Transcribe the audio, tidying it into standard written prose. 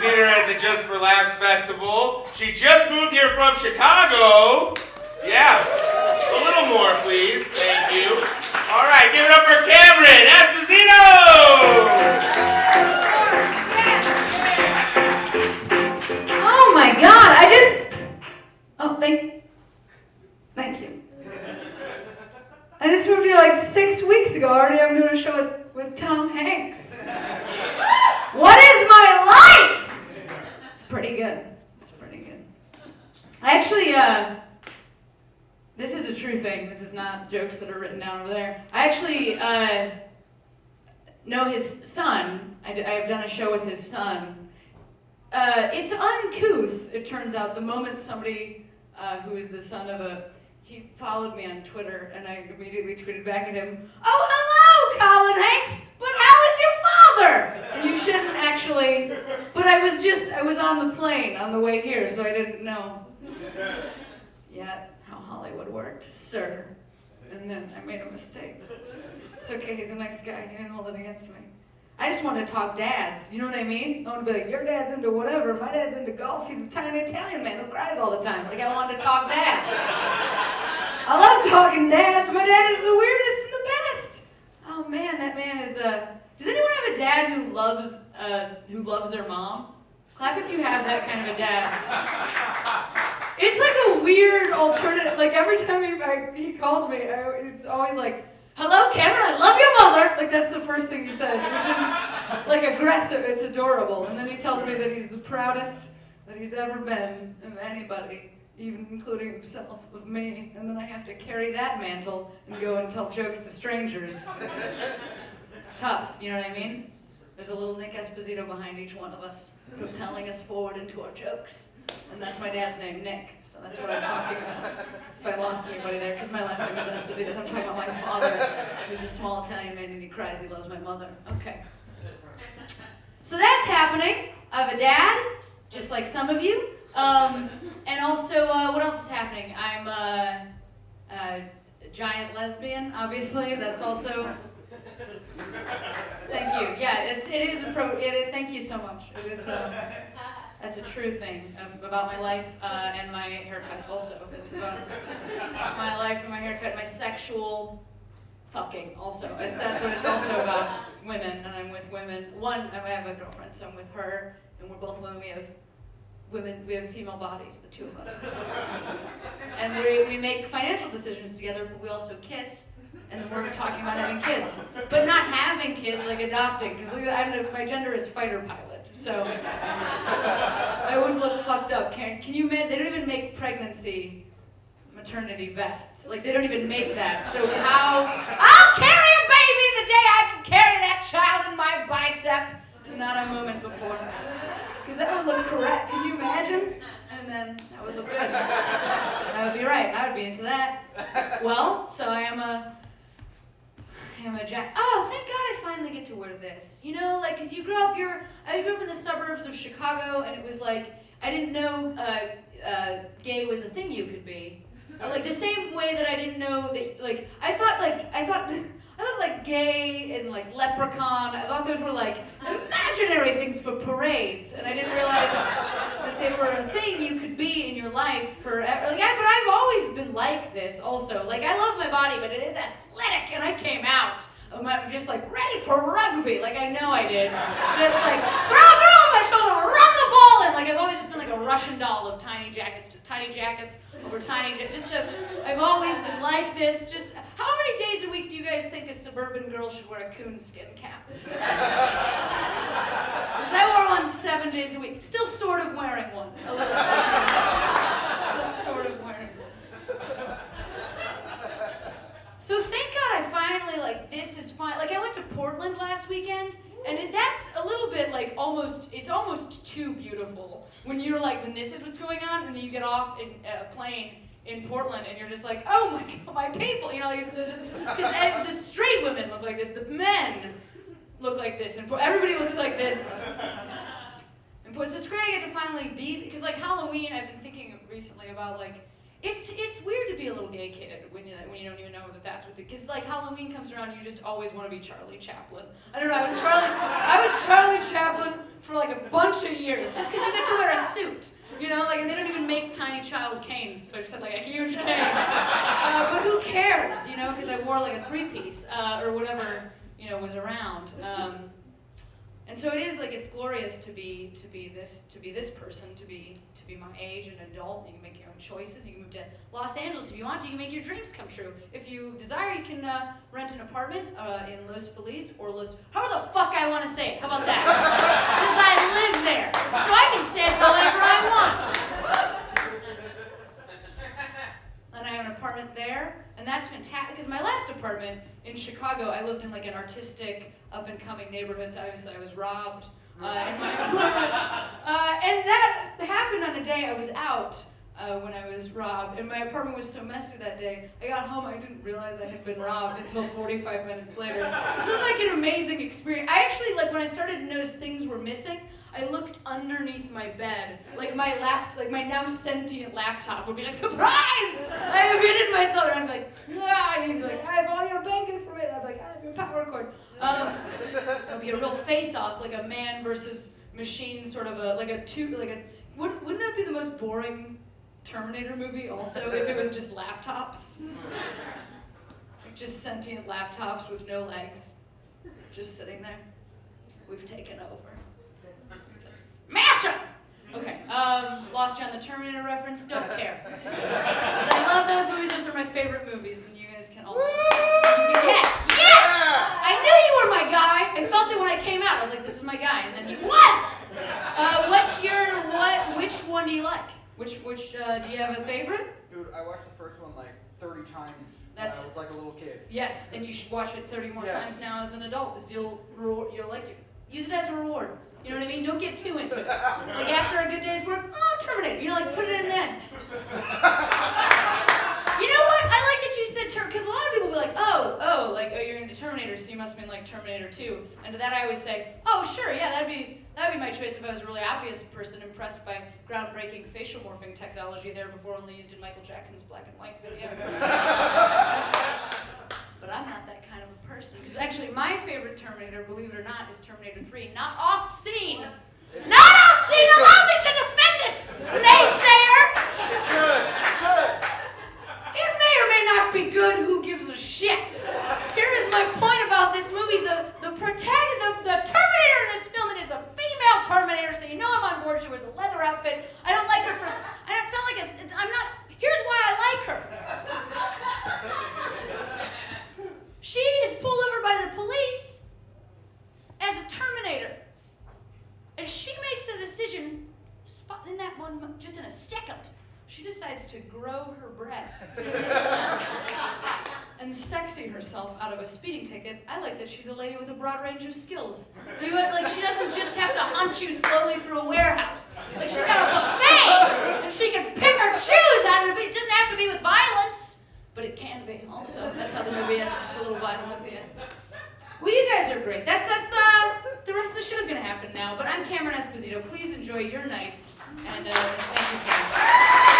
seen her at the Just for Laughs Festival. She just moved here from Chicago. Yeah, a little more, please. Thank you. All right, give it up for Cameron Esposito! Oh my God, thank you. I just moved here like 6 weeks ago. Already I'm doing a show with Tom Hanks. What is my life? It's pretty good. I actually, this is a true thing. This is not jokes that are written down over there. I actually know his son. I've done a show with his son. It's uncouth, it turns out, the moment somebody who is the son of he followed me on Twitter, and I immediately tweeted back at him, "Oh, hello, Colin Hanks, but how is your father?" And you shouldn't actually, but I was on the plane on the way here, so I didn't know yet how Hollywood worked, sir. And then I made a mistake. It's okay, he's a nice guy, he didn't hold it against me. I just want to talk dads, you know what I mean? I want to be like, your dad's into whatever, my dad's into golf, he's a tiny Italian man who cries all the time. Like, I wanted to talk dads. I love talking dads, my dad is the weirdest and the best. Oh man, that man is, does anyone have a dad who loves their mom? Clap if you have that kind of a dad. It's like a weird alternative, like every time he calls me, it's always like, "Hello, Cameron, I love your mother." Like, that's the first thing he says, which is, like, aggressive. It's adorable. And then he tells me that he's the proudest that he's ever been of anybody, even including himself, of me. And then I have to carry that mantle and go and tell jokes to strangers. It's tough, you know what I mean? There's a little Nick Esposito behind each one of us, propelling us forward into our jokes. And that's my dad's name, Nick, so that's what I'm talking about. If I lost anybody there, because my last name is Esposito, I'm talking about my father, who's a small Italian man and he cries he loves my mother. Okay. So that's happening. I have a dad, just like some of you. And also, what else is happening? I'm a giant lesbian, obviously. That's also... Thank you. Yeah, thank you so much. It is... That's a true thing about my life and my haircut also. It's about my life and my haircut, my sexual fucking also. That's what it's also about. Women, and I'm with women. I have a girlfriend, so I'm with her, and we're both women. We have female bodies, the two of us. And we make financial decisions together, but we also kiss. And then we're talking about having kids. But not having kids, like adopting, because my gender is fighter pilot, so I would look fucked up. Can you imagine? They don't even make pregnancy maternity vests. Like, they don't even make that. So I'll carry a baby the day I can carry that child in my bicep. Not a moment before. Because that would look correct. Can you imagine? And then that would look good. That would be right. I would be into that. Well, so I am a jack. Oh, thank God I finally get to wear this. You know, like, because I grew up in the suburbs of Chicago, and it was like, I didn't know gay was a thing you could be. Like, the same way that I didn't know that, like, I thought gay and, like, leprechaun, I thought those were, like, imaginary things for parades, and I didn't realize that they were a thing you could be in your life forever. Like, but I've always been like this also. Like, I love my body, but it is athletic, and I came out. I'm just, like, ready for rugby, like I know I did. Just, like, throw a girl on my shoulder, run the ball, and, like, I've always just been like a Russian doll of tiny jackets over tiny jackets. I've always been like this. Just, how many days a week do you guys think a suburban girl should wear a coonskin cap? Because I wore one 7 days a week. Still sort of wearing one. A little bit. Still sort of wearing one. So thank God I finally, like, this is fine. Like, I went to Portland last weekend, and that's a little bit, like, it's almost too beautiful. When you're like, when this is what's going on, and then you get off in a plane in Portland, and you're just like, oh my God, my people. You know, like, it's just, because the straight women look like this, the men look like this, and everybody looks like this. So it's great I get to finally be, because, like, Halloween, I've been thinking recently about, like, it's weird to be a little gay kid when you don't even know that that's what because, like, Halloween comes around, you just always want to be Charlie Chaplin. I don't know, I was Charlie Chaplin for, like, a bunch of years, wore like a three-piece or whatever was around. And so it is like it's glorious to be this person, to be my age, an adult. You can make your own choices. You can move to Los Angeles if you want to. You can make your dreams come true. If you desire, you can rent an apartment in Los Feliz or however the fuck I want to say it. How about that? Because I live there, so I can say it however I want. And I have an apartment there, and that's fantastic. Because my last apartment in Chicago, I lived in like an artistic, up-and-coming neighborhood. So obviously I was robbed in my apartment, and that happened on a day I was out when I was robbed. And my apartment was so messy that day. I got home, I didn't realize I had been robbed until 45 minutes later. So it was like an amazing experience. I actually when I started to notice things were missing, I looked underneath my bed, like my now sentient laptop would be like, surprise! I have hidden myself, and I'd be like, ah, and he'd be like, I have all your bank information. I'd be like, I have your power cord. It'd be a real face-off, like a man versus machine, sort of wouldn't that be the most boring Terminator movie also, if it was just laptops? Like just sentient laptops with no legs, just sitting there. We've taken over. Smash them! Okay, lost you on the Terminator reference, don't care. 'Cause I love those movies, those are my favorite movies, and you guys can all... Yes! I knew you were my guy! I felt it when I came out, I was like, this is my guy, and then he was! Which one do you like? Which do you have a favorite? Dude, I watched the first one like 30 times when I was like a little kid. Yes, and you should watch it 30 more times now as an adult, because you'll like it. Use it as a reward. You know what I mean? Don't get too into it. Like after a good day's work, Terminator. Put it in then. You know what? I like that you said because a lot of people will be like, oh, you're into Terminator, so you must mean like Terminator 2. And to that I always say, oh, sure, yeah, that'd be my choice if I was a really obvious person impressed by groundbreaking facial morphing technology there before only used in Michael Jackson's black and white video. But I'm not that kind of a person. Because actually, my favorite Terminator, believe it or not, is Terminator 3. Not oft-seen! Not oft-seen! Allow me to defend it! Naysayer! It's good. It may or may not be good. Who gives a shit? Here is my point about this movie. The Terminator in this film, it is a female Terminator, so you know I'm on board. She wears a leather outfit. I don't like her for... It's not like I'm not... Here's why I like her. She is pulled over by the police as a Terminator. And she makes a decision in that one, just in a second. She decides to grow her breasts and sexy herself out of a speeding ticket. I like that she's a lady with a broad range of skills. She doesn't just have to hunt you slowly through a warehouse. Like she's got a buffet and she can pick her choose out of it. It doesn't have to be with violence. But it can be also. That's how the movie ends. It's a little violent at the end. Well, you guys are great. That's the rest of the show is going to happen now. But I'm Cameron Esposito. Please enjoy your nights. And thank you so much.